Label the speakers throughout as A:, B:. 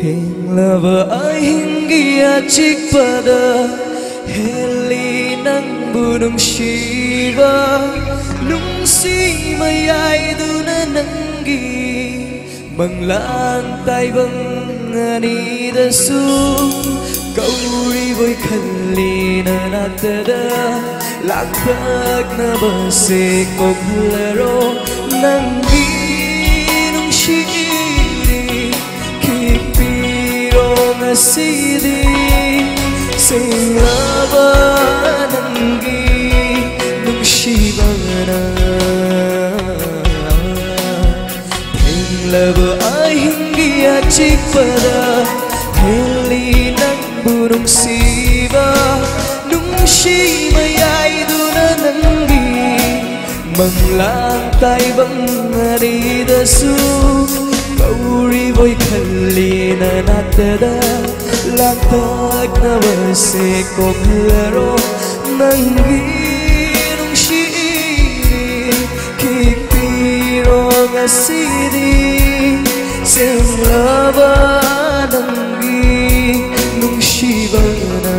A: Hinglaba ay hindi achikpada Heli ng bunong Shiva Nung si mayay doon na nanggi Manglantay bang anidasu Kauri boy kalina natada Lagpag na basik o laro Nanggi nung shiri Kipiro nga sidi Singlaba nanggi nung shiba na Hinglaba ay hindi achikpada Heli ng bunong siba Nung simayay doon na nanggi Manglantay bang aridasu Kauri boy kalina natada Lagpag na basik o laro Nanggi nung shiri Kipiro nga sidi Singlaba nanggi nung shiba na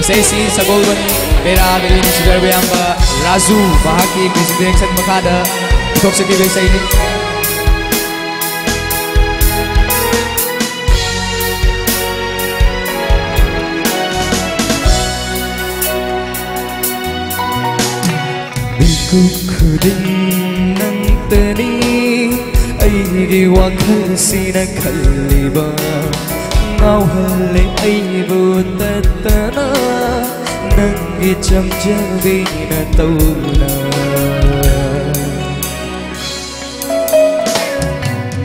B: Sesi sa Golden Pera Bilin Sugar Bayamba Razu Bahagi President sa Makada Tok sa kibay sa ini
A: Bigukudin ng tani Ay diwakal sinakaliba Ngawhali ay butatana Nang ijam-jabi na tauna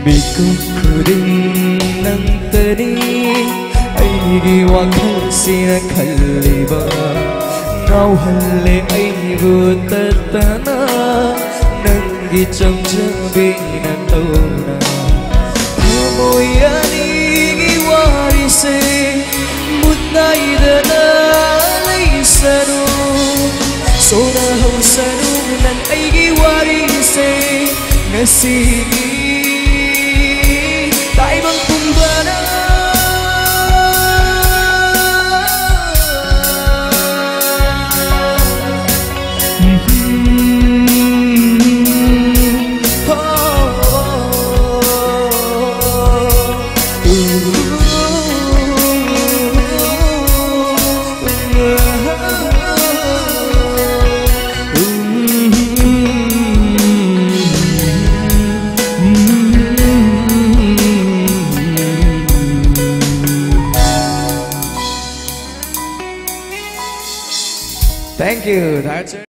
A: Bigukudin ng tani Ay diwakal sinakaliba Ngawhali ay butatana Nang ijam-jabi na tauna Hamoyan iwarise Mutnaida sanu Sona hau sanu nan aigi warise Ngasigi Taibang pumbana
B: Thank you. That's it.